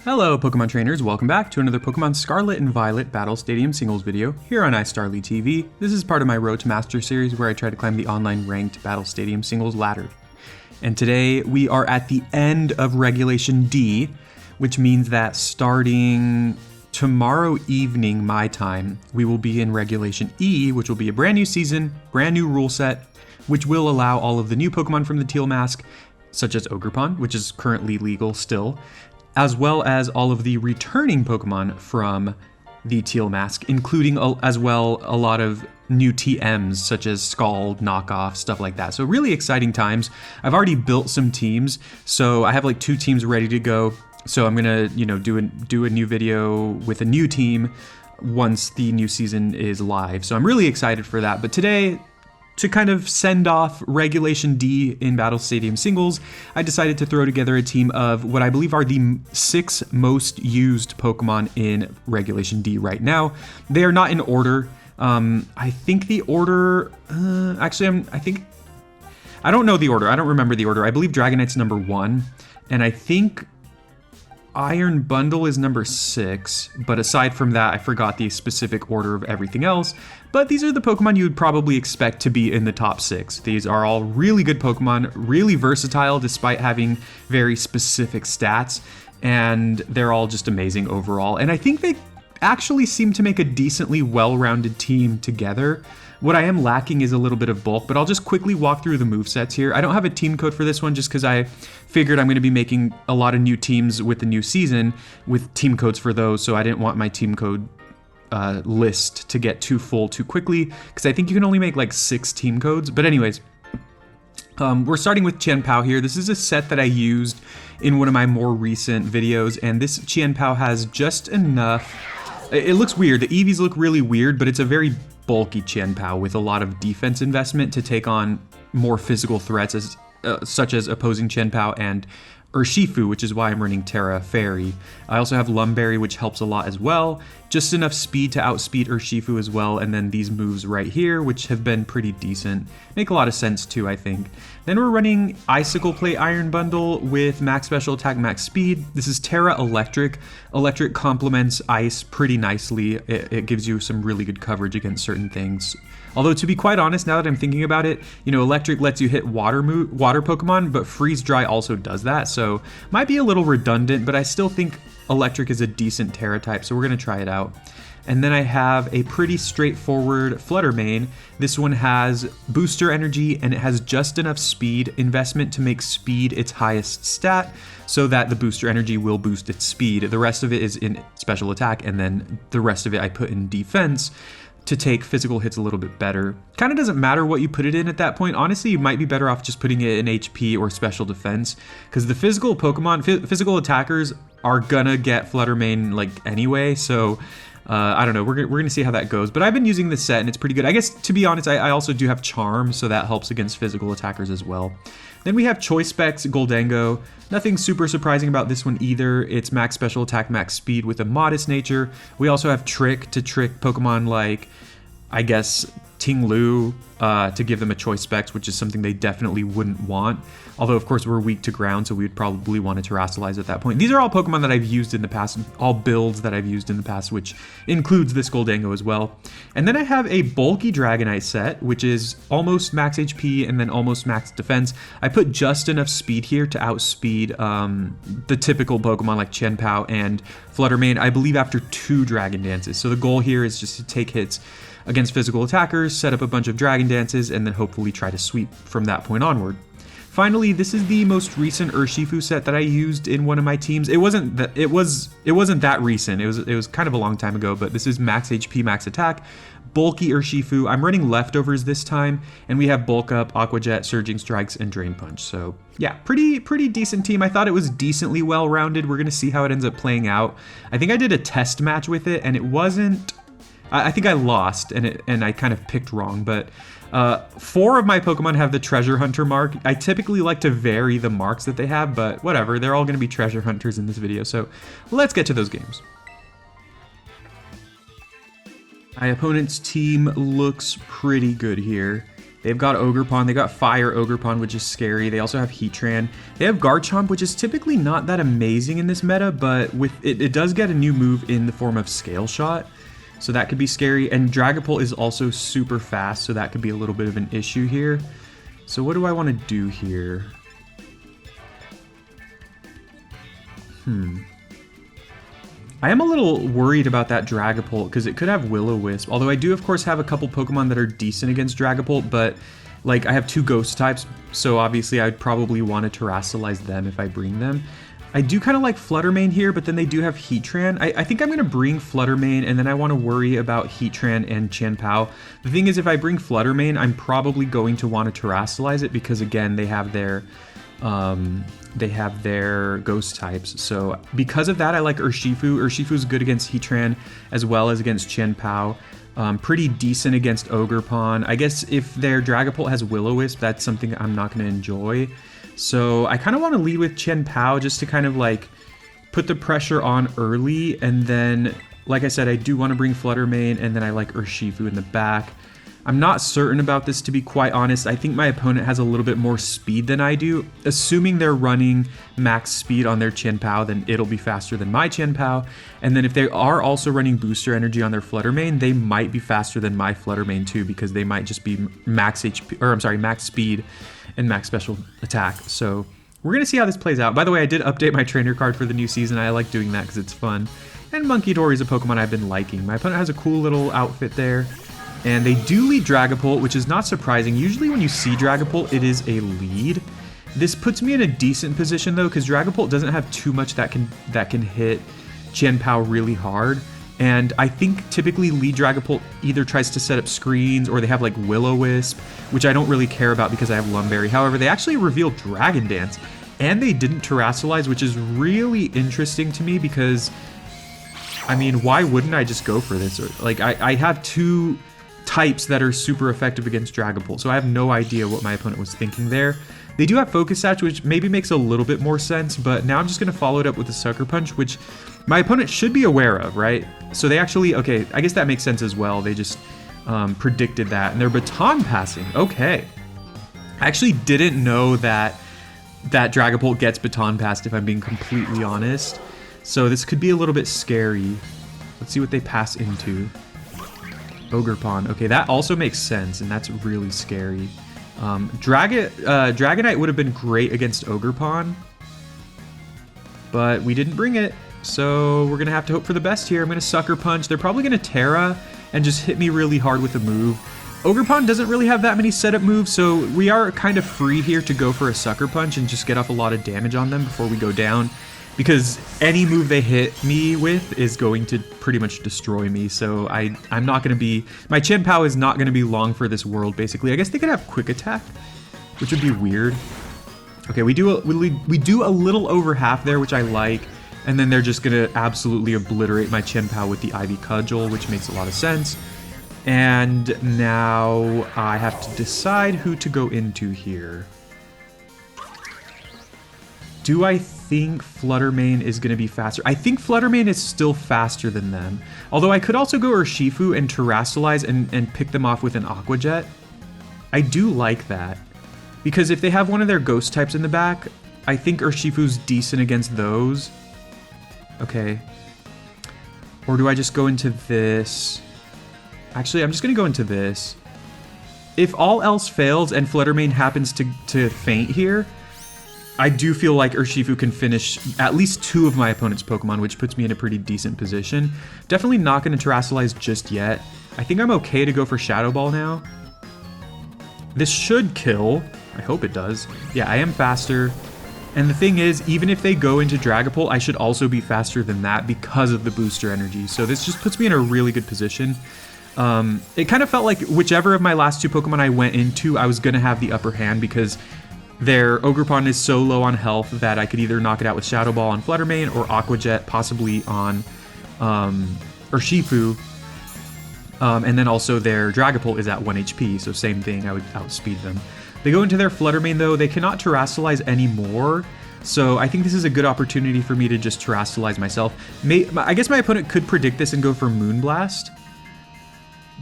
Hello Pokemon trainers, welcome back to another Pokemon Scarlet and Violet Battle Stadium singles video here on iStarly TV. This is part of my Road to Master series where I try to climb the online ranked Battle Stadium singles ladder. And today we are at the end of Regulation D, which means that starting tomorrow evening my time, we will be in Regulation E, which will be a brand new season, brand new rule set, which will allow all of the new Pokemon from the Teal Mask, such as Ogerpon, which is currently legal still, as well as all of the returning Pokemon from the Teal Mask, including as well a lot of new TMs such as Scald, Knockoff, stuff like that. So really exciting times. I've already built some teams, so I have like 2 teams ready to go. So I'm gonna, do a new video with a new team once the new season is live. So I'm really excited for that. But today, to kind of send off Regulation D in Battle Stadium singles, I decided to throw together a team of what I believe are the 6 most used Pokemon in Regulation D right now. They are not in order. I think the order, I don't know the order. I don't remember the order. I believe Dragonite's number 1, and I think Iron Bundle is number 6, but aside from that, I forgot the specific order of everything else. But these are the Pokemon you would probably expect to be in the top 6. These are all really good Pokemon, really versatile despite having very specific stats, and they're all just amazing overall. And I think they actually seem to make a decently well-rounded team together. What I am lacking is a little bit of bulk, but I'll just quickly walk through the movesets here. I don't have a team code for this one just because I figured I'm going to be making a lot of new teams with the new season with team codes for those, so I didn't want my team code list to get too full too quickly, because I think you can only make like 6 team codes. But anyways, we're starting with Chien-Pao here. This is a set that I used in one of my more recent videos, and this Chien-Pao has just enough. It looks weird. The EVs look really weird, but it's a very bulky Chien-Pao with a lot of defense investment to take on more physical threats such as opposing Chien-Pao and Urshifu, which is why I'm running Terra Fairy. I also have Lumberry, which helps a lot as well. Just enough speed to outspeed Urshifu as well, and then these moves right here, which have been pretty decent. Make a lot of sense too, I think. Then we're running Icicle Plate Iron Bundle with max special attack, max speed. This is Terra Electric. Electric complements Ice pretty nicely. It gives you some really good coverage against certain things. Although, to be quite honest, now that I'm thinking about it, Electric lets you hit water Pokemon, but Freeze Dry also does that, so might be a little redundant, but I still think Electric is a decent Terra type, so we're going to try it out. And then I have a pretty straightforward Flutter Mane. This one has booster energy, and it has just enough speed investment to make speed its highest stat, so that the booster energy will boost its speed. The rest of it is in special attack, and then the rest of it I put in defense to take physical hits a little bit better. Kind of doesn't matter what you put it in at that point. Honestly, you might be better off just putting it in HP or special defense, because the physical Pokemon, physical attackers are gonna get Flutter Mane like anyway, so I don't know, we're gonna see how that goes. But I've been using this set and it's pretty good. I guess, to be honest, I also do have Charm, so that helps against physical attackers as well. Then we have Choice Specs Gholdengo. Nothing super surprising about this one either. It's max special attack, max speed with a modest nature. We also have Trick to trick Pokemon like, I guess, Ting-Lu to give them a Choice Specs, which is something they definitely wouldn't want. Although, of course, we're weak to ground, so we would probably want to Terrasilize at that point. These are all Pokemon that I've used in the past, all builds that I've used in the past, which includes this Gholdengo as well. And then I have a bulky Dragonite set, which is almost max HP and then almost max defense. I put just enough speed here to outspeed the typical Pokemon like Chien-Pao and Flutter Mane, I believe, after 2 Dragon Dances. So the goal here is just to take hits against physical attackers, set up a bunch of Dragon Dances, and then hopefully try to sweep from that point onward. Finally, this is the most recent Urshifu set that I used in one of my teams. It wasn't that recent. It was kind of a long time ago, but this is max HP, max attack, bulky Urshifu. I'm running leftovers this time, and we have Bulk Up, Aqua Jet, Surging Strikes, and Drain Punch. So yeah, pretty decent team. I thought it was decently well-rounded. We're gonna see how it ends up playing out. I think I did a test match with it, and it wasn't. I think I lost, and I kind of picked wrong, but 4 of my Pokemon have the Treasure Hunter mark. I typically like to vary the marks that they have, but whatever, they're all going to be Treasure Hunters in this video, so let's get to those games. My opponent's team looks pretty good here. They've got Ogerpon, they got Fire Ogerpon, which is scary. They also have Heatran. They have Garchomp, which is typically not that amazing in this meta, but with it does get a new move in the form of Scale Shot. So that could be scary. And Dragapult is also super fast, so that could be a little bit of an issue here. So what do I want to do here? I am a little worried about that Dragapult because it could have Will-O-Wisp. Although I do, of course, have a couple Pokemon that are decent against Dragapult, but like I have 2 Ghost types, so obviously I'd probably want to Terrasilize them if I bring them. I do kind of like Flutter Mane here, but then they do have Heatran. I think I'm going to bring Flutter Mane, and then I want to worry about Heatran and Chien-Pao. The thing is, if I bring Flutter Mane, I'm probably going to want to Terrasilize it because, again, they have their Ghost types. So because of that, I like Urshifu. Urshifu's good against Heatran as well as against Chien-Pao. Pretty decent against Ogerpon. I guess if their Dragapult has Will-O-Wisp, that's something I'm not going to enjoy. So I kind of want to lead with Chien-Pao just to kind of like put the pressure on early. And then, like I said, I do want to bring Flutter Mane, and then I like Urshifu in the back. I'm not certain about this, to be quite honest. I think my opponent has a little bit more speed than I do. Assuming they're running max speed on their Chien-Pao, then it'll be faster than my Chien-Pao. And then if they are also running booster energy on their Flutter Mane, they might be faster than my Flutter Mane too, because they might just be max HP, or I'm sorry, max speed and max special attack. So we're gonna see how this plays out. By the way, I did update my trainer card for the new season. I like doing that because it's fun. And Munkidori is a Pokemon I've been liking. My opponent has a cool little outfit there. And they do lead Dragapult, which is not surprising. Usually when you see Dragapult, it is a lead. This puts me in a decent position though, because Dragapult doesn't have too much that can hit Chien-Pao really hard. And I think typically lead Dragapult either tries to set up screens, or they have like Will-O-Wisp, which I don't really care about because I have Lumberry. However, they actually revealed Dragon Dance, and they didn't Terrasilize, which is really interesting to me because, I mean, why wouldn't I just go for this? Like, I have 2 types that are super effective against Dragapult, so I have no idea what my opponent was thinking there. They do have Focus Sash, which maybe makes a little bit more sense, but now I'm just going to follow it up with a Sucker Punch, which my opponent should be aware of, right? So they actually, okay, I guess that makes sense as well. They just predicted that, and they're Baton Passing. Okay. I actually didn't know that Dragapult gets Baton Passed, if I'm being completely honest. So this could be a little bit scary. Let's see what they pass into. Ogerpon. Okay, that also makes sense, and that's really scary. Dragonite would have been great against Ogerpon, but we didn't bring it, so we're gonna have to hope for the best here. I'm gonna Sucker Punch. They're probably gonna Terra and just hit me really hard with a move. Ogerpon doesn't really have that many setup moves, so we are kind of free here to go for a Sucker Punch and just get off a lot of damage on them before we go down, because any move they hit me with is going to pretty much destroy me. So I'm not going to be, my Chien-Pao is not going to be long for this world, basically. I guess they could have Quick Attack, which would be weird. Okay, we do a little over half there, which I like, and then they're just going to absolutely obliterate my Chien-Pao with the Ivy Cudgel, which makes a lot of sense. And now I have to decide who to go into here. Do I think Flutter Mane is going to be faster? I think Flutter Mane is still faster than them. Although I could also go Urshifu and Terrasilize and pick them off with an Aqua Jet. I do like that. Because if they have one of their Ghost types in the back, I think Urshifu's decent against those. Okay. Or do I just go into this? Actually, I'm just going to go into this. If all else fails and Flutter Mane happens to faint here, I do feel like Urshifu can finish at least 2 of my opponent's Pokemon, which puts me in a pretty decent position. Definitely not going to Terrasilize just yet. I think I'm okay to go for Shadow Ball now. This should kill. I hope it does. Yeah, I am faster. And the thing is, even if they go into Dragapult, I should also be faster than that because of the booster energy. So this just puts me in a really good position. It kind of felt like whichever of my last 2 Pokemon I went into, I was going to have the upper hand because their Ogerpon is so low on health that I could either knock it out with Shadow Ball on Flutter Mane or Aqua Jet possibly on Urshifu. And then also their Dragapult is at 1 HP, so same thing, I would outspeed them. They go into their Flutter Mane though, they cannot Terrasilize anymore, so I think this is a good opportunity for me to just Terrasilize myself. I guess my opponent could predict this and go for Moonblast.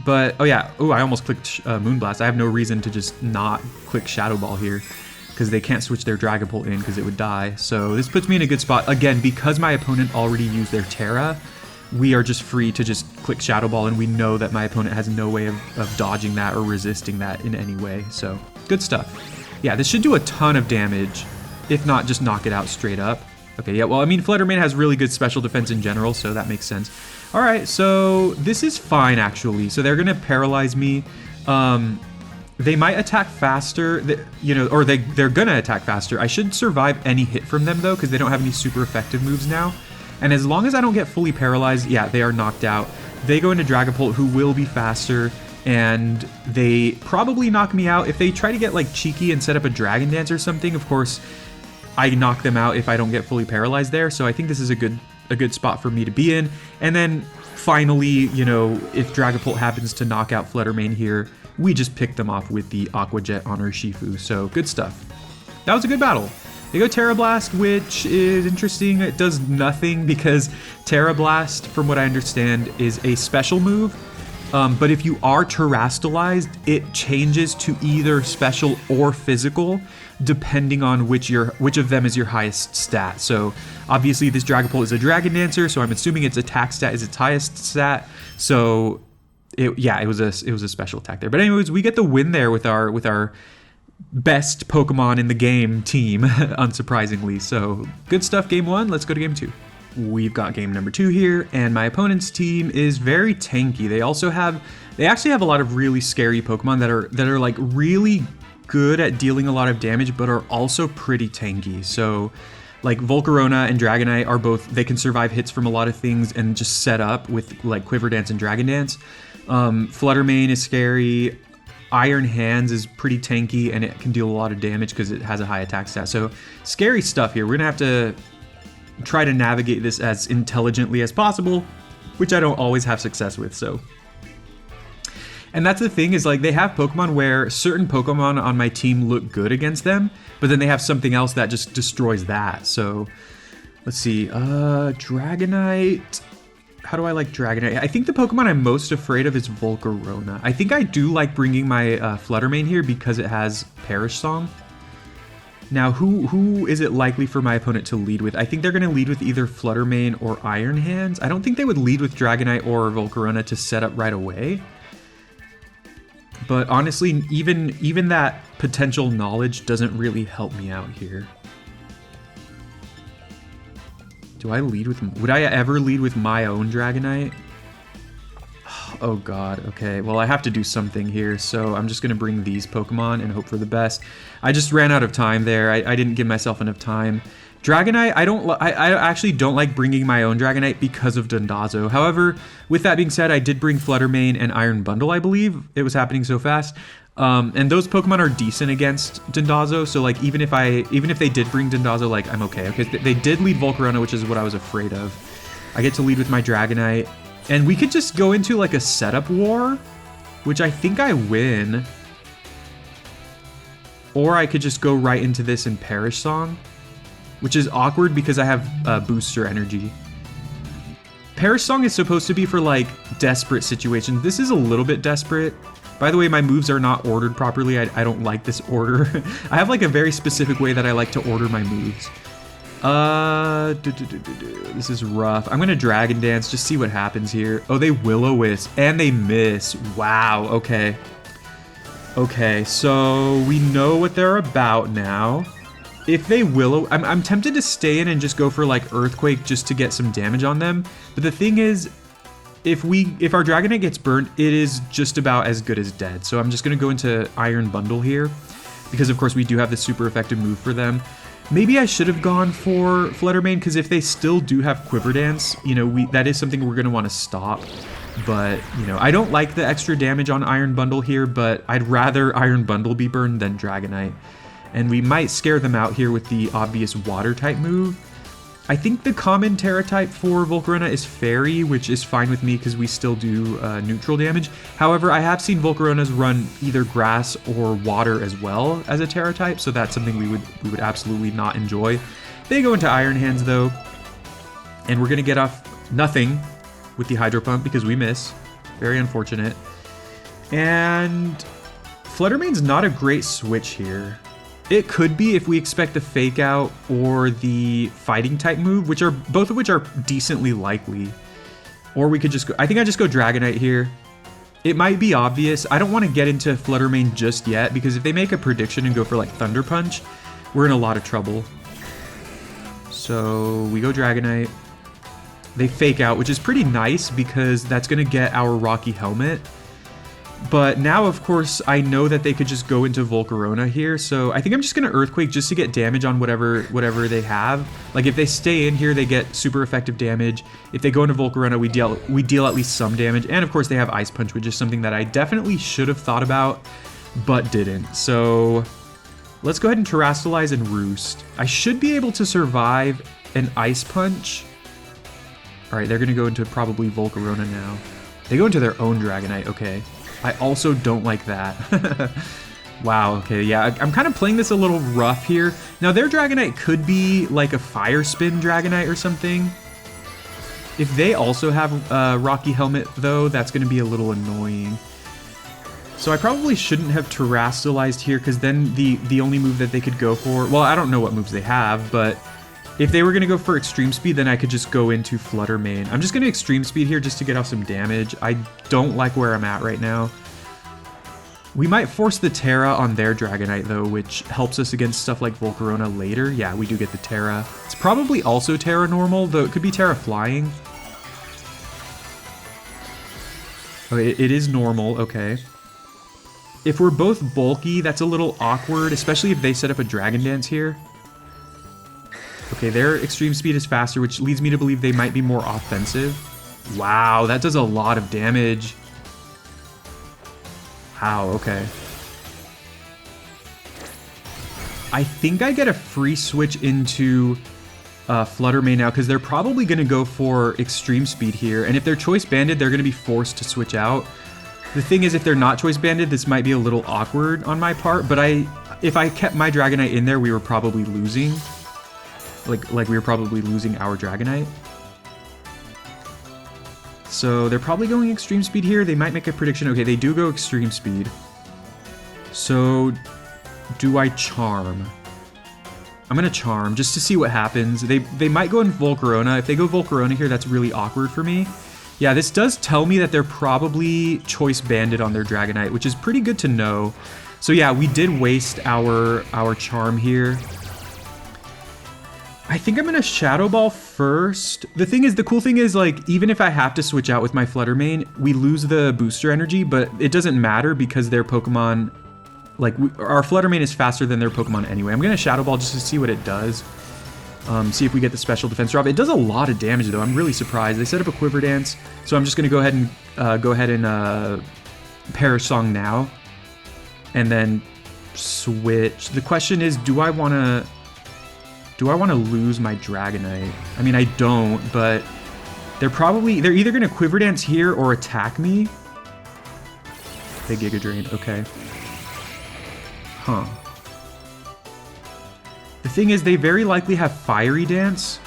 But, oh yeah, oh, I almost clicked Moonblast. I have no reason to just not click Shadow Ball here, because they can't switch their Dragapult in because it would die. So this puts me in a good spot. Again, because my opponent already used their Terra, we are just free to just click Shadow Ball, and we know that my opponent has no way of dodging that or resisting that in any way. So, good stuff. Yeah, this should do a ton of damage, if not just knock it out straight up. Okay, yeah, well, I mean, Flutter Mane has really good special defense in general, so that makes sense. All right, so this is fine, actually. So they're going to paralyze me. They might attack faster, you know, or they're going to attack faster. I should survive any hit from them, though, because they don't have any super effective moves now. And as long as I don't get fully paralyzed, yeah, they are knocked out. They go into Dragapult, who will be faster, and they probably knock me out. If they try to get, like, cheeky and set up a Dragon Dance or something, of course, I knock them out if I don't get fully paralyzed there. So I think this is a good spot for me to be in. And then finally, you know, if Dragapult happens to knock out Flutter Mane here, we just pick them off with the Aqua Jet on Urshifu. So good stuff. That was a good battle. They go Terra Blast, which is interesting. It does nothing because Terra Blast, from what I understand, is a special move. But if you are terastallized, it changes to either special or physical, depending on which of them is your highest stat. So obviously this Dragapult is a Dragon Dancer, so I'm assuming its attack stat is its highest stat. So it was a special attack there. But anyways, we get the win there with our best Pokemon in the game team, unsurprisingly. So good stuff, game one. Let's go to game two. We've got game number 2 here, and my opponent's team is very tanky. They actually have a lot of really scary Pokemon that are like really good at dealing a lot of damage, but are also pretty tanky. So like Volcarona and Dragonite are both, they can survive hits from a lot of things and just set up with like Quiver Dance and Dragon Dance. Flutter Mane is scary. Iron Hands is pretty tanky, and it can deal a lot of damage because it has a high attack stat. So scary stuff here. We're gonna have to try to navigate this as intelligently as possible, which I don't always have success with. So, and that's the thing, is like they have Pokemon where certain Pokemon on my team look good against them, but then they have something else that just destroys that. So let's see, Dragonite. How do I like Dragonite? I think the Pokemon I'm most afraid of is Volcarona. I think I do like bringing my Flutter Mane here because it has Perish Song. Now, who is it likely for my opponent to lead with? I think they're going to lead with either Flutter Mane or Iron Hands. I don't think they would lead with Dragonite or Volcarona to set up right away. But honestly, even that potential knowledge doesn't really help me out here. Do I lead with... Would I ever lead with my own Dragonite? Oh god, okay. Well, I have to do something here, so I'm just going to bring these Pokemon and hope for the best. I just ran out of time there. I didn't give myself enough time. Dragonite, I actually don't like bringing my own Dragonite because of Dondozo. However, with that being said, I did bring Flutter Mane and Iron Bundle, I believe. It was happening so fast. And those Pokemon are decent against Dondozo, so like even if they did bring Dondozo, like I'm okay. Okay, they did lead Volcarona, which is what I was afraid of. I get to lead with my Dragonite. And we could just go into like a setup war, which I think I win. Or I could just go right into this in Perish Song, which is awkward because I have booster energy. Perish Song is supposed to be for like desperate situations. This is a little bit desperate. By the way, my moves are not ordered properly. I don't like this order. I have like a very specific way that I like to order my moves. This is rough. I'm gonna Dragon Dance, just see what happens here. Oh, they Will-O-Wisp, and they miss. Wow, okay. Okay, so we know what they're about now. If they I'm tempted to stay in and just go for like Earthquake just to get some damage on them. But the thing is, if our Dragonite gets burnt, it is just about as good as dead. So I'm just gonna go into Iron Bundle here, because of course we do have this super effective move for them. Maybe I should have gone for Flutter Mane, because if they still do have Quiver Dance, you know, that is something we're going to want to stop. But, you know, I don't like the extra damage on Iron Bundle here, but I'd rather Iron Bundle be burned than Dragonite. And we might scare them out here with the obvious Water-type move. I think the common Terra-type for Volcarona is Fairy, which is fine with me because we still do neutral damage. However, I have seen Volcaronas run either Grass or Water as well as a Terra-type, so that's something we would absolutely not enjoy. They go into Iron Hands, though, and we're going to get off nothing with the Hydro Pump because we miss. Very unfortunate. And Flutter Mane's not a great switch here. It could be if we expect the Fake Out or the Fighting type move, which are both of which are decently likely. Or we could just go, I think I just go Dragonite here. It might be obvious. I don't want to get into Flutter Mane just yet, because if they make a prediction and go for like Thunder Punch, we're in a lot of trouble. So we go Dragonite. They Fake Out, which is pretty nice because that's going to get our Rocky Helmet. But now, of course, I know that they could just go into Volcarona here, so I think I'm just going to Earthquake just to get damage on whatever they have. Like, if they stay in here, they get super effective damage. If they go into Volcarona, we deal at least some damage. And, of course, they have Ice Punch, which is something that I definitely should have thought about, but didn't. So let's go ahead and Terrasilize and Roost. I should be able to survive an Ice Punch. All right, they're going to go into probably Volcarona now. They go into their own Dragonite, okay. I also don't like that. Wow, okay, yeah, I'm kind of playing this a little rough here. Now, their Dragonite could be like a Fire Spin Dragonite or something. If they also have Rocky Helmet, though, that's going to be a little annoying. So I probably shouldn't have Terrastalized here, because then the only move that they could go for... Well, I don't know what moves they have, but... If they were going to go for Extreme Speed, then I could just go into Flutter Mane. I'm just going to Extreme Speed here just to get off some damage. I don't like where I'm at right now. We might force the Terra on their Dragonite, though, which helps us against stuff like Volcarona later. Yeah, we do get the Terra. It's probably also Terra Normal, though it could be Terra Flying. Okay, it is normal, okay. If we're both bulky, that's a little awkward, especially if they set up a Dragon Dance here. Okay, their Extreme Speed is faster, which leads me to believe they might be more offensive. Wow, that does a lot of damage. Wow, okay. I think I get a free switch into Flutter Mane now, because they're probably going to go for Extreme Speed here. And if they're Choice Banded, they're going to be forced to switch out. The thing is, if they're not Choice Banded, this might be a little awkward on my part. But if I kept my Dragonite in there, we were probably losing. Like we were probably losing our Dragonite. So they're probably going Extreme Speed here. They might make a prediction. Okay, they do go Extreme Speed. So do I Charm? I'm going to Charm just to see what happens. They might go in Volcarona. If they go Volcarona here, that's really awkward for me. Yeah, this does tell me that they're probably Choice Banded on their Dragonite, which is pretty good to know. So yeah, we did waste our Charm here. I think I'm going to Shadow Ball first. The thing is, the cool thing is, like, even if I have to switch out with my Flutter Mane, we lose the booster energy, but it doesn't matter because their Pokemon, like, our Flutter Mane is faster than their Pokemon anyway. I'm going to Shadow Ball just to see what it does. See if we get the special defense drop. It does a lot of damage, though. I'm really surprised. They set up a Quiver Dance, so I'm just going to go ahead and Perish Song now, and then switch. The question is, do I want to lose my Dragonite? I mean, I don't, but they're either going to Quiver Dance here or attack me. They Giga Drain, okay. Huh. The thing is, they very likely have Fiery Dance,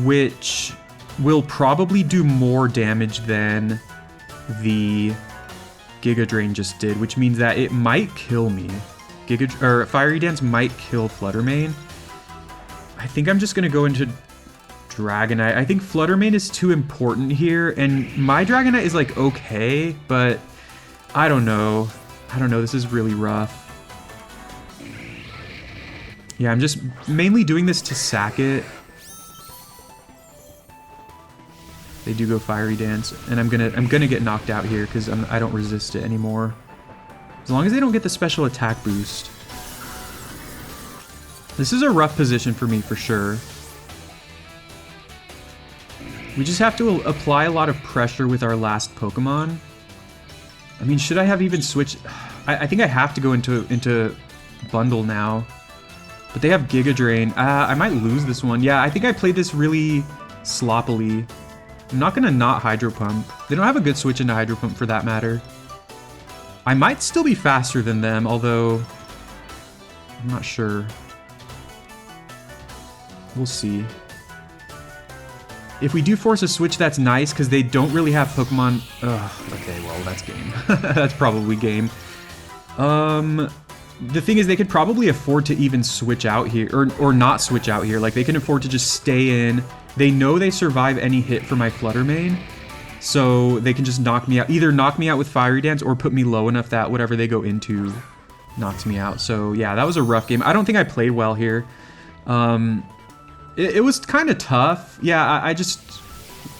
which will probably do more damage than the Giga Drain just did, which means that it might kill me. Fiery Dance might kill Flutter Mane. I think I'm just going to go into Dragonite. I think Flutter Mane is too important here, and my Dragonite is, like, okay, but I don't know. This is really rough. Yeah, I'm just mainly doing this to sack it. They do go Fiery Dance, and I'm gonna get knocked out here because I don't resist it anymore. As long as they don't get the special attack boost. This is a rough position for me for sure. We just have to apply a lot of pressure with our last Pokemon. I mean, should I have even switched? I think I have to go into Bundle now. But they have Giga Drain. I might lose this one. Yeah, I think I played this really sloppily. I'm not going to not Hydro Pump. They don't have a good switch into Hydro Pump for that matter. I might still be faster than them, although I'm not sure. We'll see. If we do force a switch, that's nice, because they don't really have Pokemon... Ugh, okay, well, that's game. That's probably game. The thing is, they could probably afford to even switch out here, or not switch out here. Like, they can afford to just stay in. They know they survive any hit for my Flutter Mane, so they can just knock me out. Either knock me out with Fiery Dance, or put me low enough that whatever they go into knocks me out. So, yeah, that was a rough game. I don't think I played well here. It was kind of tough. Yeah, I just...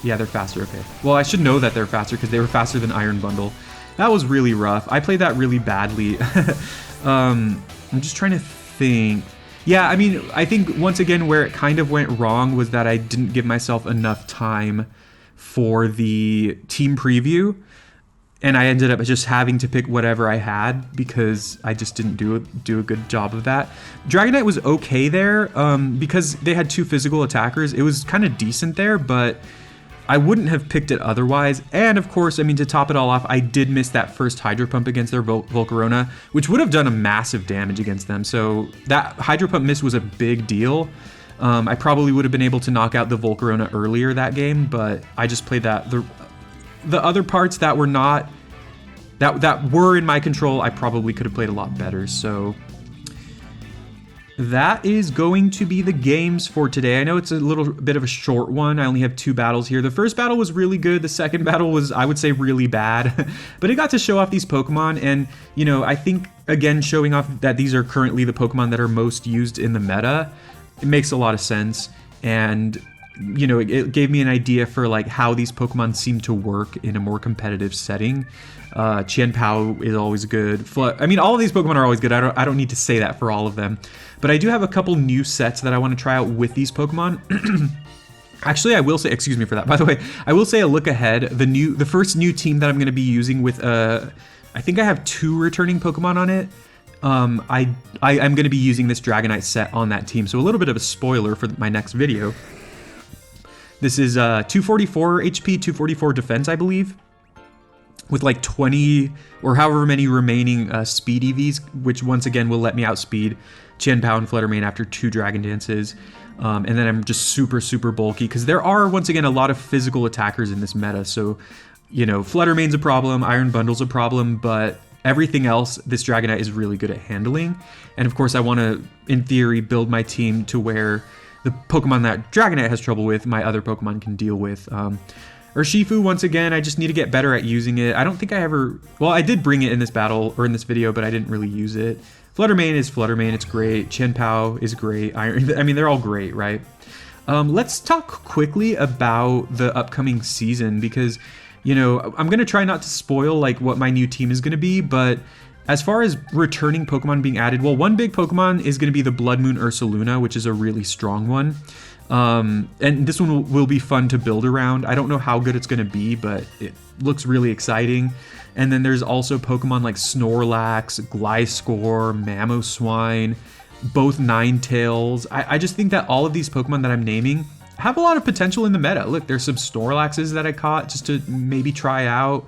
Yeah, they're faster, okay. Well, I should know that they're faster because they were faster than Iron Bundle. That was really rough. I played that really badly. I'm just trying to think. Yeah, I mean, I think once again where it kind of went wrong was that I didn't give myself enough time for the team preview. And I ended up just having to pick whatever I had because I just didn't do a good job of that. Dragonite was okay there because they had 2 physical attackers. It was kind of decent there, but I wouldn't have picked it otherwise. And of course, I mean, to top it all off, I did miss that first Hydro Pump against their Volcarona, which would have done a massive damage against them. So that Hydro Pump miss was a big deal. I probably would have been able to knock out the Volcarona earlier that game, but I just played that. The other parts that were not, that were in my control, I probably could have played a lot better. So that is going to be the games for today. I know it's a little bit of a short one. I only have 2 battles here. The first battle was really good. The second battle was, I would say, really bad. But it got to show off these Pokemon. And, you know, I think, again, showing off that these are currently the Pokemon that are most used in the meta, it makes a lot of sense. And, you know, it gave me an idea for, like, how these Pokemon seem to work in a more competitive setting. Chien-Pao is always good. I mean, all of these Pokemon are always good. I don't need to say that for all of them. But I do have a couple new sets that I want to try out with these Pokemon. Actually, I will say, excuse me for that, by the way, I will say a look ahead. The first new team that I'm going to be using with, I think I have 2 returning Pokemon on it. I'm going to be using this Dragonite set on that team. So a little bit of a spoiler for my next video. This is 244 HP, 244 defense, I believe, with like 20 or however many remaining speed EVs, which once again will let me outspeed Chien-Pao and Flutter Mane after 2 Dragon Dances. And then I'm just super, super bulky because there are, once again, a lot of physical attackers in this meta. So, you know, Flutter Mane's a problem, Iron Bundle's a problem, but everything else, this Dragonite is really good at handling. And of course, I want to, in theory, build my team to where the Pokemon that Dragonite has trouble with, my other Pokemon can deal with. Urshifu, once again, I just need to get better at using it. I don't think I ever... Well, I did bring it in this battle, or in this video, but I didn't really use it. Flutter Mane is Flutter Mane, it's great. Chien-Pao is great. I mean, they're all great, right? Let's talk quickly about the upcoming season, because, you know, I'm going to try not to spoil, like, what my new team is going to be, but as far as returning Pokemon being added, well, one big Pokemon is going to be the Blood Moon Ursaluna, which is a really strong one. And this one will be fun to build around. I don't know how good it's going to be, but it looks really exciting. And then there's also Pokemon like Snorlax, Gliscor, Mamoswine, both Ninetales. I just think that all of these Pokemon that I'm naming have a lot of potential in the meta. Look, there's some Snorlaxes that I caught just to maybe try out.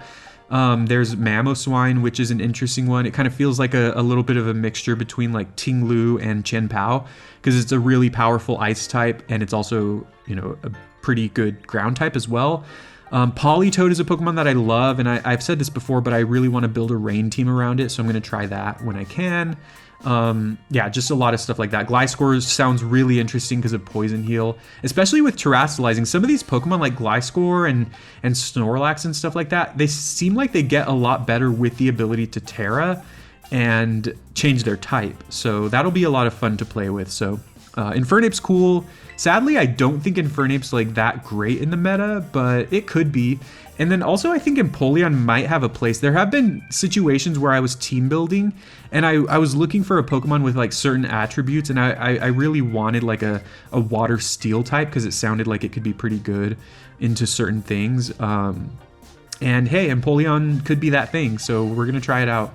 There's Mamoswine, which is an interesting one. It kind of feels like a little bit of a mixture between like Ting-Lu and Chien-Pao, because it's a really powerful ice type, and it's also, you know, a pretty good ground type as well. Politoed is a Pokemon that I love, and I've said this before, but I really want to build a rain team around it, so I'm going to try that when I can. Yeah, just a lot of stuff like that. Gliscor sounds really interesting because of Poison Heal, especially with terastallizing. Some of these Pokemon like Gliscor and Snorlax and stuff like that, they seem like they get a lot better with the ability to Terra and change their type. So that'll be a lot of fun to play with. So Infernape's cool. Sadly, I don't think Infernape's like that great in the meta, but it could be. And then also I think Empoleon might have a place. There have been situations where I was team building and I was looking for a Pokemon with like certain attributes, and I really wanted like a water steel type because it sounded like it could be pretty good into certain things. And hey, Empoleon could be that thing, so we're going to try it out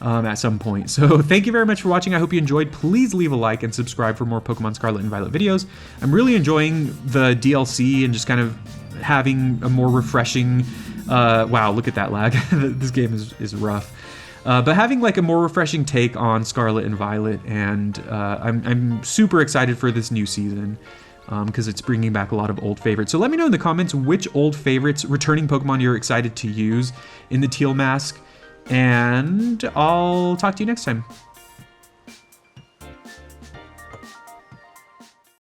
at some point. So thank you very much for watching. I hope you enjoyed. Please leave a like and subscribe for more Pokemon Scarlet and Violet videos. I'm really enjoying the DLC and just kind of having a more refreshing, wow, look at that lag. This game is rough. But having like a more refreshing take on Scarlet and Violet, and I'm super excited for this new season. because it's bringing back a lot of old favorites. So let me know in the comments which old favorites, returning Pokemon you're excited to use in the Teal Mask, and I'll talk to you next time.